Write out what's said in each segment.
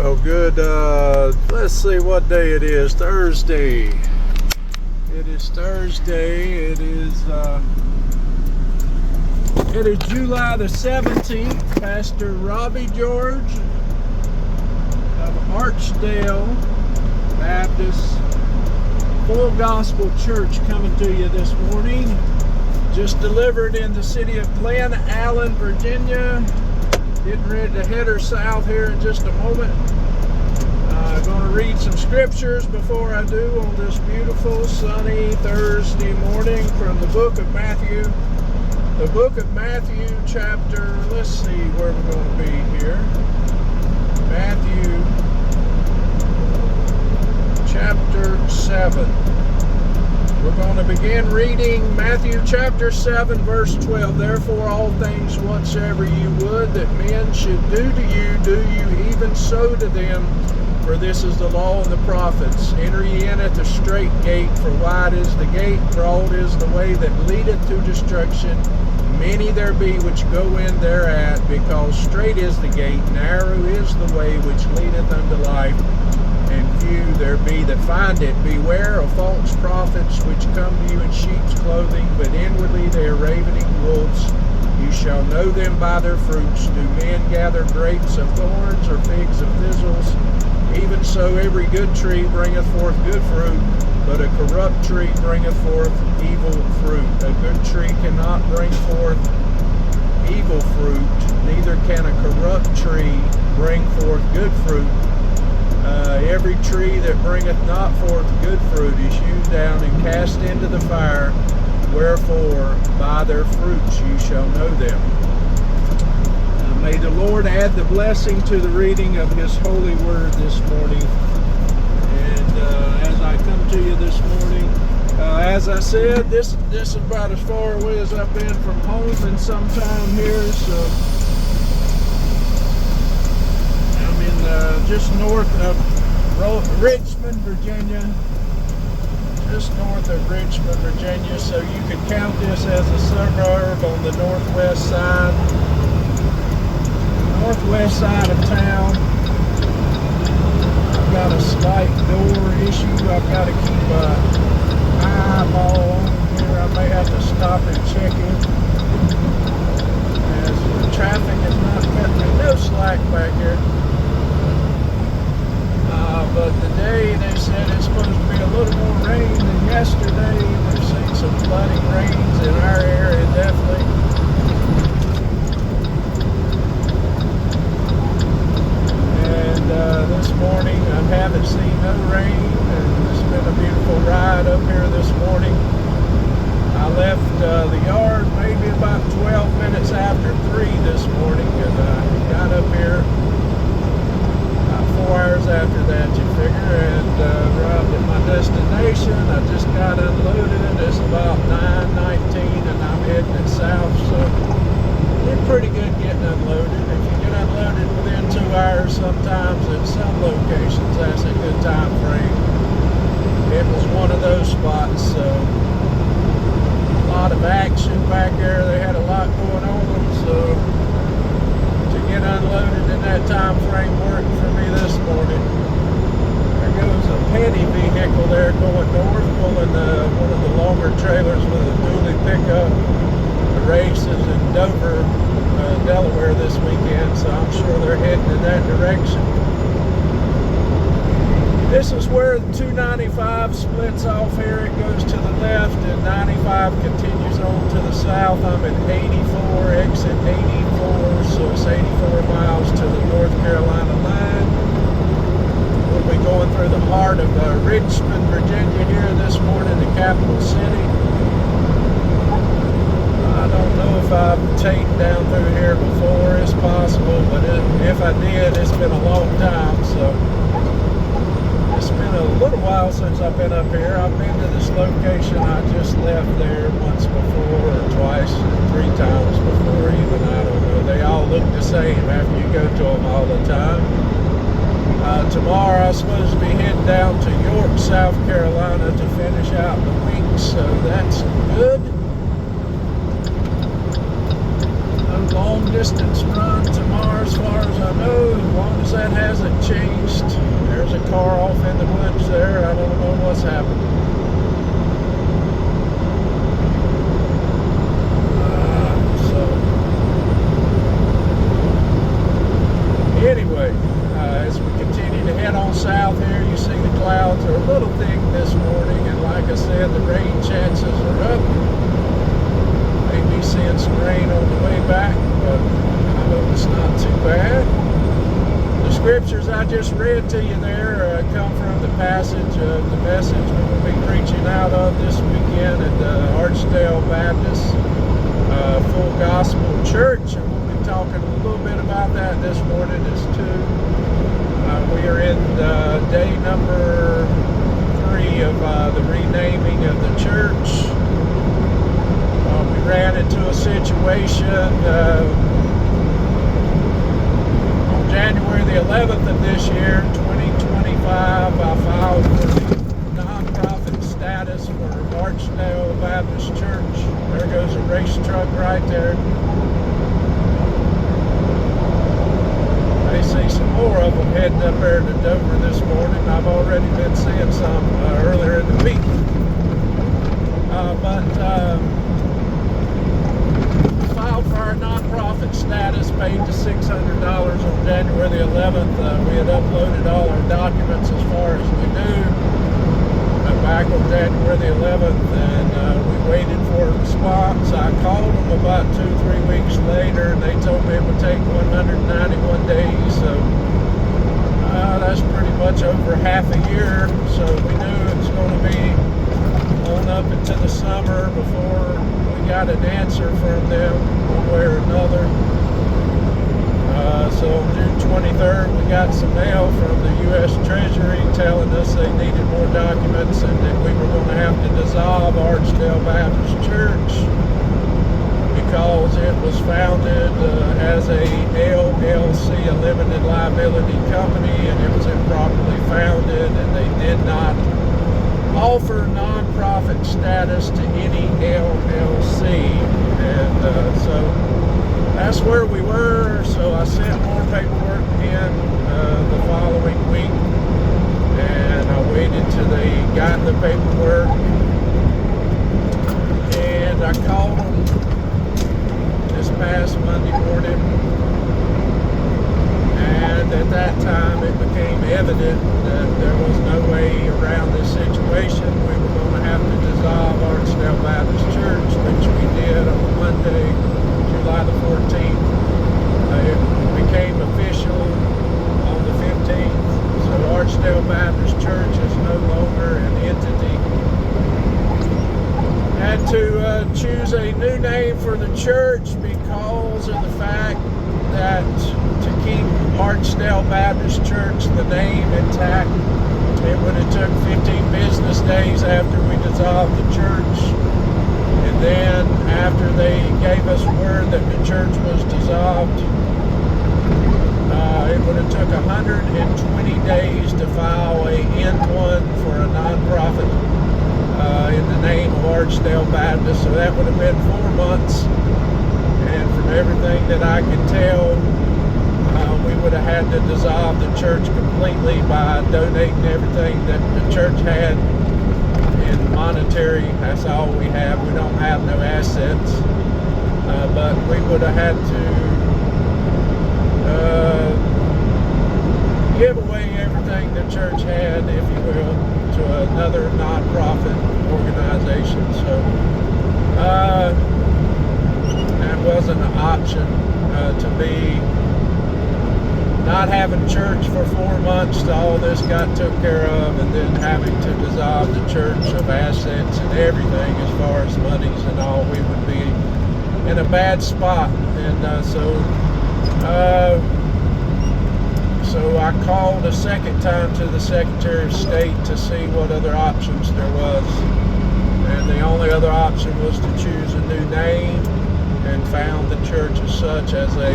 Well, good. Let's see what day it is. Thursday. It is Thursday. It is July the 17th. Pastor Robbie George of Archdale Baptist Full Gospel Church coming to you this morning. Just delivered in the city of Glen Allen, Virginia. Getting ready to head her south here in just a moment. Going to read some scriptures before I do on this beautiful sunny Thursday morning from the book of Matthew. The book of Matthew chapter, let's see where we're going to be here. Matthew chapter 7. We're going to begin reading Matthew chapter 7, verse 12. Therefore, all things whatsoever you would that men should do you even so to them. For this is the law and the prophets. Enter ye in at the strait gate, for wide is the gate, broad is the way that leadeth to destruction. Many there be which go in thereat, because strait is the gate, narrow is the way which leadeth unto life, and few there be that find it. Beware of false prophets which come to you in sheep's clothing, but inwardly they are ravening wolves. You shall know them by their fruits. Do men gather grapes of thorns or figs of thistles? Even so every good tree bringeth forth good fruit, but a corrupt tree bringeth forth evil fruit. A good tree cannot bring forth evil fruit, neither can a corrupt tree bring forth good fruit. Every tree that bringeth not forth good fruit is hewn down and cast into the fire. Wherefore, by their fruits you shall know them. May the Lord add the blessing to the reading of His holy word this morning. And as I come to you this morning, as I said, this is about as far away as I've been from home in some time here. So I'm in just north of Richmond, Virginia. Just north of Richmond, Virginia. So you could count this as a suburb on the northwest side of town. I've got a slight door issue. I've got to keep an eyeball on here. I may have to stop and check it, as the traffic is not cutting me no slack back here. But today they said it's supposed to be a little more rain than yesterday. We've seen some flooding rains in our area, definitely. This morning I haven't seen no rain, and it's been a beautiful ride up here this morning. I left the yard maybe about 12 minutes after 3 this morning, and I got up here about 4 hours after that, you figure, and arrived at my destination. I just got unloaded. It's about 9:19 and I'm heading it south, so did pretty good getting unloaded. If you get unloaded within 2 hours, sometimes at some locations, that's a good time frame. It was one of those spots, so a lot of action back there. They had a lot going on, so to get unloaded in that time frame worked for me this morning. There goes a petty vehicle there going north, pulling one of the longer trailers with a dually pickup. The race is in Dover, Delaware this weekend, so I'm sure they're heading in that direction. This is where the 295 splits off here. It goes to the left, and 95 continues on to the south. I'm at 84, exit 84, so it's 84 miles to the North Carolina line. We'll be going through the heart of Richmond, Virginia here this morning, the capital city. I don't know if I've taken down through here before. It's possible, but if I did, it's been a long time, so it's been a little while since I've been up here. I've been to this location. I just left there once before, or twice, or 3 times before even. I don't know. They all look the same after you go to them all the time. Tomorrow I'm supposed to be heading down to York, South Carolina to finish out the week, so that's good. No long distance run tomorrow as far as I know, as long as that hasn't changed. else happened? Anyway, as we continue to head on south here, you see the clouds are a little thick this morning, and like I said, the rain chances are up. Maybe seeing some rain on the way back, but I hope it's not too bad. The scriptures I just read to you there come from the passage of the message we'll be preaching out of this weekend at the Archdale Baptist Full Gospel Church, and we'll be talking a little bit about that this morning as too. We are in day number 3 of the renaming of the church. We ran into a situation on January the 11th of this year, 2025. I filed for the nonprofit status for Archdale Baptist Church. There goes a race truck right there. I see some more of them heading up there to Dover this morning. I've already been seeing some earlier in the week. We filed for our nonprofit status, paid the $600 on January the 11th. We had uploaded all our documents as far as we knew back on January the 11th, and we waited for a response. I called them about 2-3 weeks later, and they told me it would take 191 days, so that's pretty much over half a year. So we knew it was going to be on up into the summer before we got an answer from them one way or another. So on June 23rd, we got some mail from the U.S. Treasury telling us they needed more documents and that we were going to have to dissolve Archdale Baptist Church because it was founded as a LLC, a limited liability company, and it was improperly founded, and they did not offer nonprofit status to any LLC. And so that's where we were. So I sent more paperwork in the following week, and I waited till they got the paperwork, and I called them this past Monday morning, and at that time it became evident that there was no way around this situation. We were going to have to dissolve Archdale Baptist Church, which we did on Monday, July the 14th. It became official on the 15th. So Archdale Baptist Church is no longer an entity. Had to choose a new name for the church because of the fact that to keep Archdale Baptist Church, the name intact, it would have took 15 business days after we dissolved the church. And then after they gave us word that the church was dissolved, it would have took 120 days to file a N1 for a nonprofit in the name of Archdale Baptist. So that would have been 4 months. And from everything that I could tell, we would have had to dissolve the church completely by donating everything that the church had in monetary. That's all we have. We don't have no assets, but we would have had to give away everything the church had, if you will, to another nonprofit organization. So that wasn't an option to me. Not having church for 4 months till all this got took care of, and then having to dissolve the church of assets and everything as far as monies and all, we would be in a bad spot. And so I called a second time to the Secretary of State to see what other options there was. And the only other option was to choose a new name, and found the church as such as a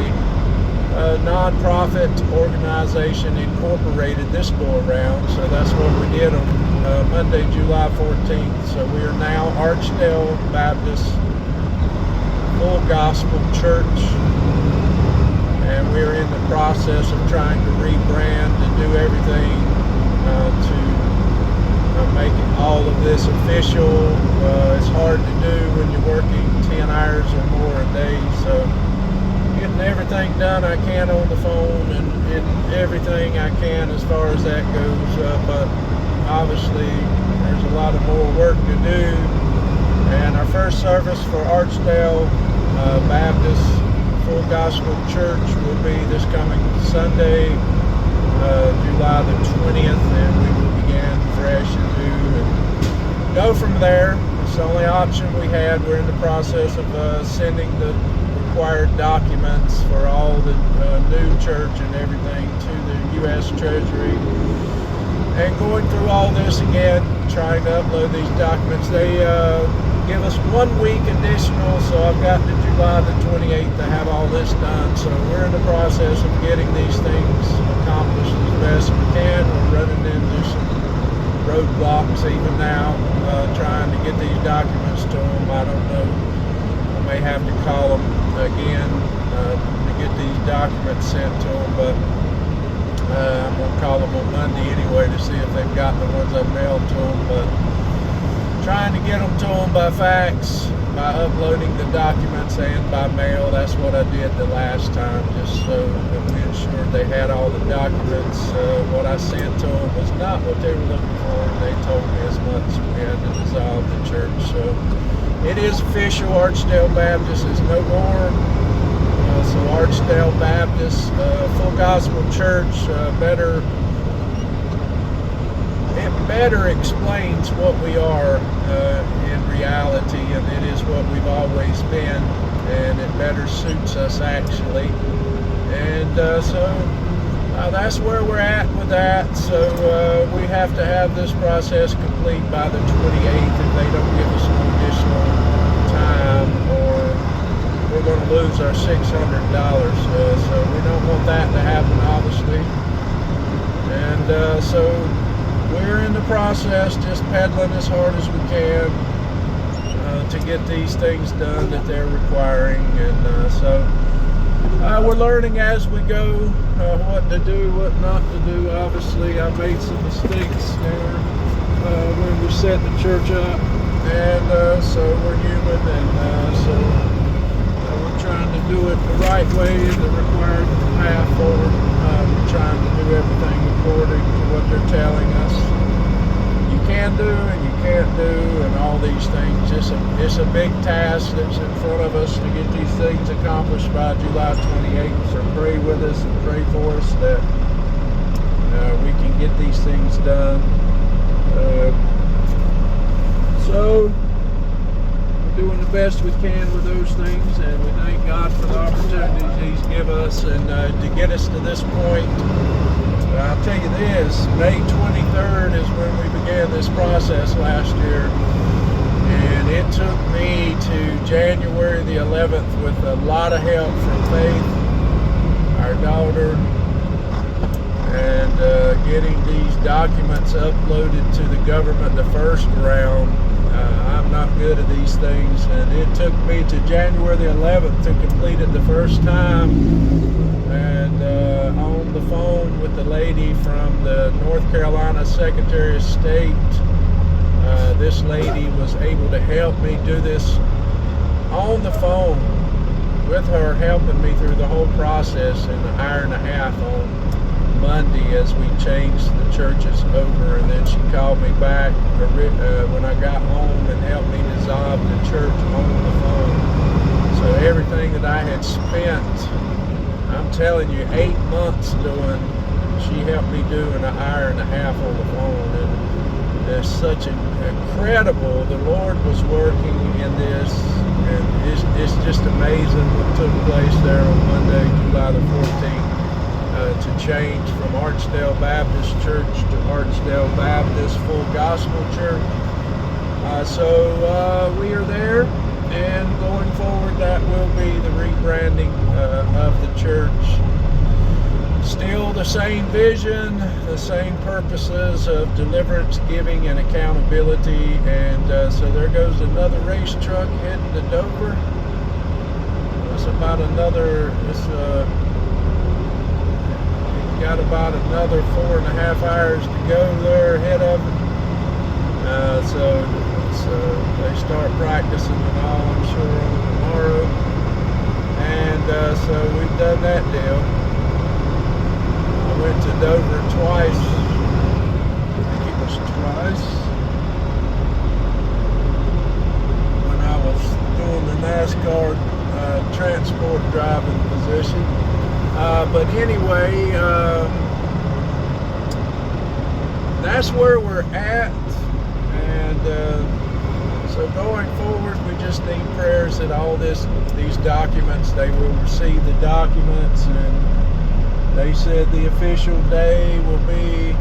non-profit organization incorporated this go around. So that's what we did on Monday, July 14th. So we are now Archdale Baptist Full Gospel Church, and we're in the process of trying to rebrand and do everything to make it everything I can as far as that goes, but obviously there's a lot of more work to do. And our first service for Archdale Baptist Full Gospel Church will be this coming Sunday, July the 20th, and we will begin fresh and new and go from there. It's the only option we had. We're in the process of sending the required documents for all the new church and everything to the U.S. Treasury, and going through all this again, trying to upload these documents. They give us 1 week additional, so I've got to July the 28th to have all this done. So we're in the process of getting these things accomplished as best we can. We're running into some roadblocks even now, trying to get these documents to them. I don't know, I may have to call them again to get these documents sent to them, but I'm going to call them on Monday anyway to see if they've got the ones I mailed to them. But trying to get them to them by fax, by uploading the documents, and by mail. That's what I did the last time, just so that we ensured they had all the documents. What I sent to them was not what they were looking for, and they told me as much. We had to dissolve the church. So it is official. Archdale Baptist is no more. So Archdale Baptist Full Gospel Church better explains what we are in reality, and it is what we've always been, and it better suits us actually. And so that's where we're at with that. So we have to have this process complete by the 28th if they don't give us some additional time, or we're going to lose our $600. So we don't want that to happen, obviously. And so we're in the process, just pedaling as hard as we can to get these things done that they're requiring. And so we're learning as we go what to do, what not to do. Obviously, I made some mistakes there when we set the church up, and so we're human, and so we're trying to do it the right way, the required path forward. We're trying to do everything according to what they're telling us you can do and you can't do, and all these things. It's a big task that's in front of us to get these things accomplished by July 28th. So pray with us and pray for us that we can get these things done. So we're doing the best we can with those things, and we thank God for the opportunities He's given us, and to get us to this point. I'll tell you this, May 23rd is when we began this process last year, and it took me to January the 11th with a lot of help from Faith, our daughter, and getting these documents uploaded to the government the first round. I'm not good at these things, and it took me to January the 11th to complete it the first time. And on the phone with the lady from the North Carolina Secretary of State, this lady was able to help me do this on the phone with her, helping me through the whole process in an hour and a half on Monday as we changed the churches over. And then she called me back when I got home and helped me dissolve the church on the phone. So everything that I had spent, I'm telling you, 8 months doing, she helped me do in an hour and a half on the phone. And there's such incredible, the Lord was working in this, and it's just amazing what took place there on Monday, July the 14th, to change from Archdale Baptist Church to Archdale Baptist Full Gospel Church. So we are there, and going forward that will be the rebranding of the church. Still the same vision, the same purposes of deliverance, giving, and accountability. And so there goes another race truck heading to Dover. It's about another, got about another 4.5 hours to go there ahead of it. So they start practicing and all, I'm sure, on tomorrow. And so we've done that deal. I went skipped over it twice. I think it was twice when I was doing the NASCAR transport driving position. But anyway, that's where we're at, and so going forward, we just need prayers that all these documents, they will receive the documents, and they said the official day will be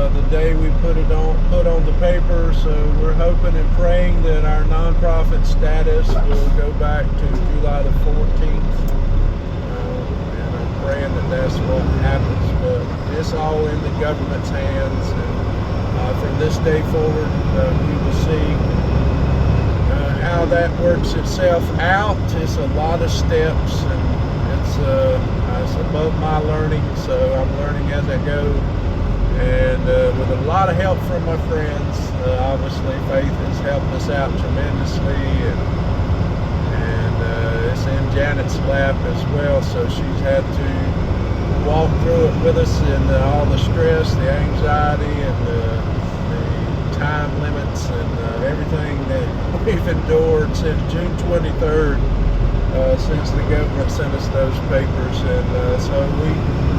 the day we put on the paper. So we're hoping and praying that our nonprofit status will go back to July the 14th. And I'm praying that that's what happens. But it's all in the government's hands. And from this day forward, we will see how that works itself out. It's a lot of steps, and it's above my learning. So I'm learning as I go. And with a lot of help from my friends, obviously Faith has helped us out tremendously, and it's in Janet's lap as well, so she's had to walk through it with us, and all the stress, the anxiety, and the time limits, and everything that we've endured since June 23rd, since the government sent us those papers. And so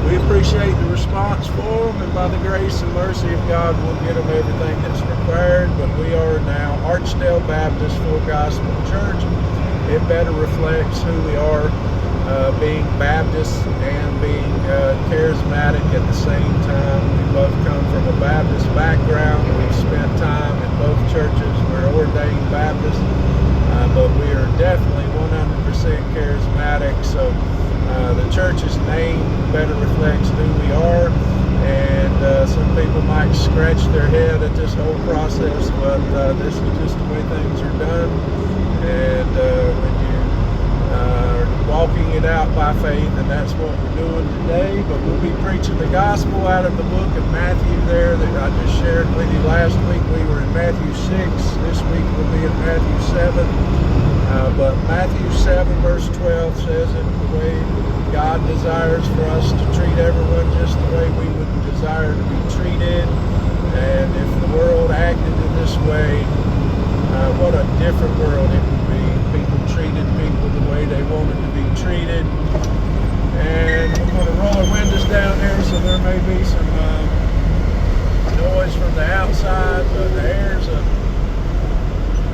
we appreciate the response for them, and by the grace and mercy of God, we'll get them everything that's required. But we are now Archdale Baptist Full Gospel Church. It better reflects who we are, being Baptist and being charismatic at the same time. We both come from a Baptist background. We've spent time in both churches. We're ordained Baptists, but we are definitely 100% charismatic. So the church's name better reflects who we are, and some people might scratch their head at this whole process, but this is just the way things are done. And when you are walking it out by faith, and that's what we're doing today. But we'll be preaching the gospel out of the book of Matthew there that I just shared with you last week. We were in Matthew 6. This week we'll be in Matthew 7. But Matthew 7 verse 12 says it the way God desires for us to treat everyone just the way we would desire to be treated. And if the world acted in this way, what a different world it would be. People treated people the way they wanted to be treated. And we're going to roll our windows down here, so there may be some noise from the outside, but the air's a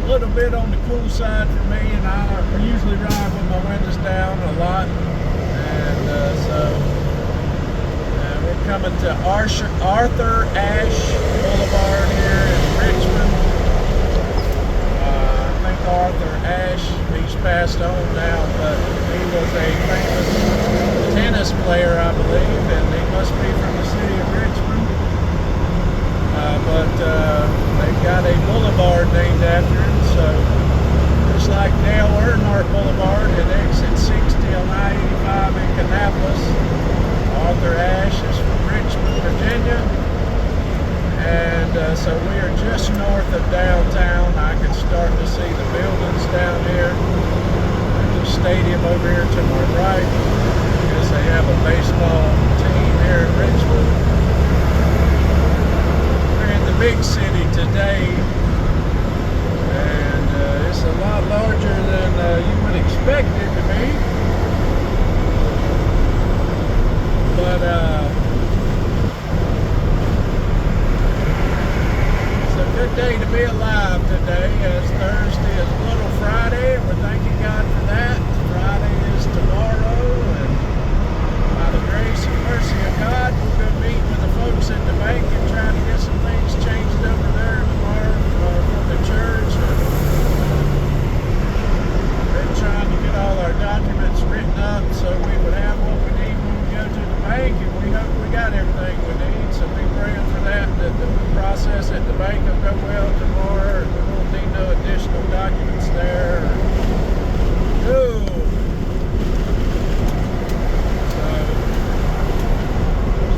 little bit on the cool side for me, and I usually ride with my windows down a lot. And so we're coming to Arthur Ashe Boulevard here in Richmond. Arthur Ashe, he's passed on now, but he was a famous tennis player, I believe, and he must be from the city of Richmond. But they've got a boulevard named after him, so just like Dale Earnhardt Boulevard at exit 60 on I-85 in Kannapolis, Arthur Ashe is from Richmond, Virginia. And so we are just north of downtown. I can start to see the buildings down here. There's a stadium over here to my right. I guess they have a baseball team here in Richmond. We're in the big city today, and it's a lot larger than you would expect it to be. But good day to be alive today, as Thursday is Little Friday, and we're thanking God for that. Friday is tomorrow, and by the grace and mercy of God, we'll go meet with the folks at the bank and try to get some things changed over there tomorrow for the church. Been trying to get all our documents written up so we would have what we need when we go to the bank, and we hope we got everything we need. So be praying for that the process at the bank will go well tomorrow, and we won't need no additional documents there. So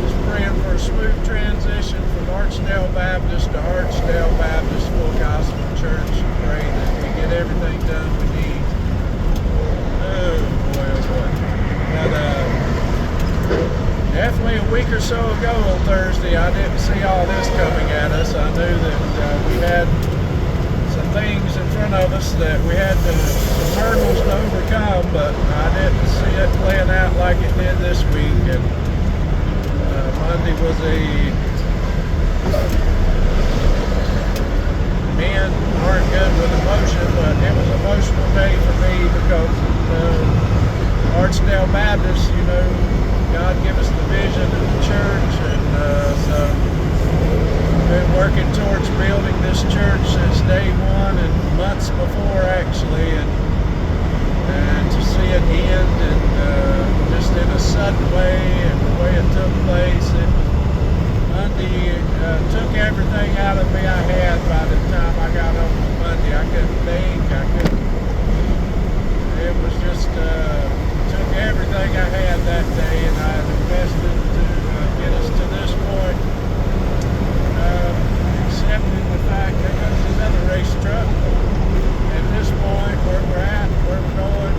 just praying for a smooth transition from Archdale Baptist to Archdale Baptist Full Gospel Church. Pray that we get everything done we need. Oh boy, oh boy. But definitely a week or so ago on Thursday, I didn't see all this coming at us. I knew that we had some things in front of us that we had some hurdles to overcome, but I didn't see it playing out like it did this week. And Monday was men aren't good with emotion, but it was an emotional day for me because Archdale Baptist, God gave us the vision of the church, and so we've been working towards building this church since day one and months before actually, and to see it end and just in a sudden way and the way it took place, Monday took everything out of me I had by the time I got home on Monday. I couldn't think, it was just, took everything I had that day, and I invested to get us to this point. Accepting the fact that there's another race truck at this point where we're at, where we're going.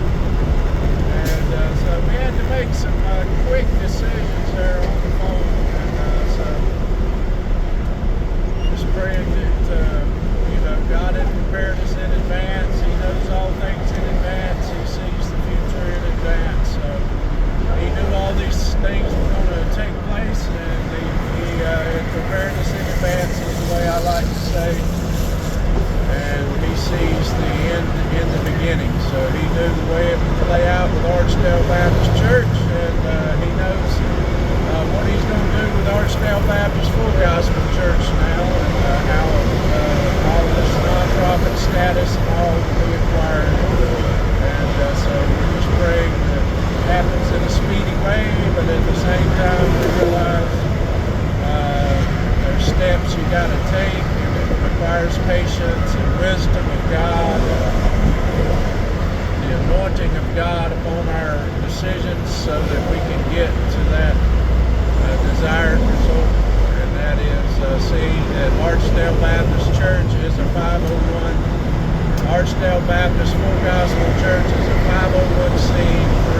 And so we had to make some quick decisions there on the phone. And so just praying that, God had prepared us in advance. He knows all things in advance. He sees the future in advance. So He knew all these things were going to take place, and He had prepared us in advance, is the way I like to say. And He sees the end in the beginning. So He knew the way it would play out with Archdale Baptist Church, and He knows what He's going to do with Archdale Baptist Full Gospel Church now, and how all this non-profit status and all will be acquired. And so we're just praying that it happens in a speedy way, but at the same time we realize there's steps you got to take, and it requires patience and wisdom of God, the anointing of God upon our decisions so that we can get to that desired result, and that is see that Archdale Baptist Church is a 501. Archdale Baptist Full Gospel Church is a 501c3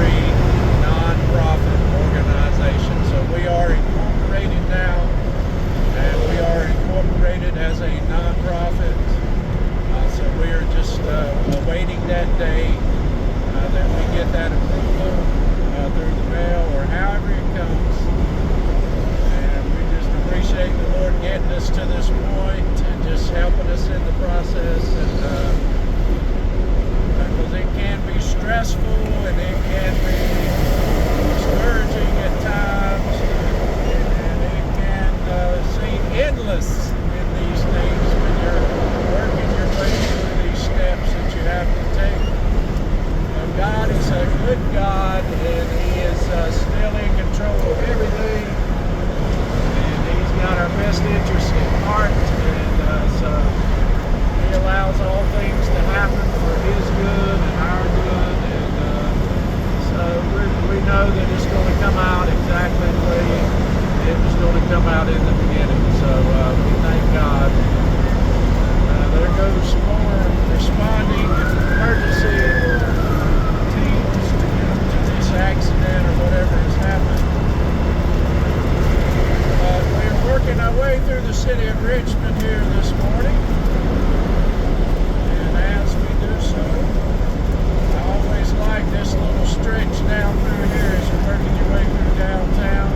non-profit organization. So we are incorporated now, and we are incorporated as a non-profit. So we are just awaiting that day that we get that approval through the mail or however it comes. Appreciate the Lord getting us to this point and just helping us in the process, and because it can be stressful and it can be discouraging at times, and it can seem endless in these things when you're working your way through these steps that you have to take. God is a good God, and He is still in control of everything. Got our best interest at heart, and so He allows all things to happen for His good and our good, and so we know that it's going to come out exactly the way it was going to come out in the beginning. So we thank God. There goes some more responding emergency teams to this accident or whatever has happened. We're working our way through the city of Richmond here this morning, and as we do so, I always like this little stretch down through here as you're working your way through downtown.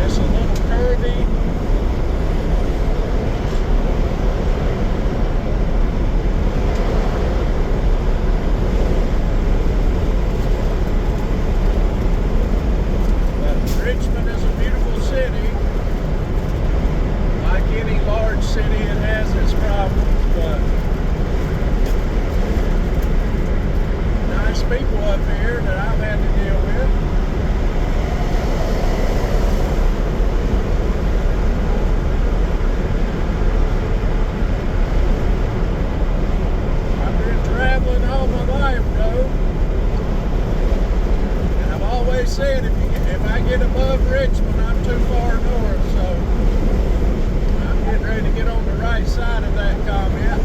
It's a little curvy. Richmond is a beautiful city. Like any large city, it has its problems, but nice people up here that I've had to deal with. I've been traveling all my life, though. And I've always said if I get above Richmond, I'm too far north, so I'm getting ready to get on the right side of that comment.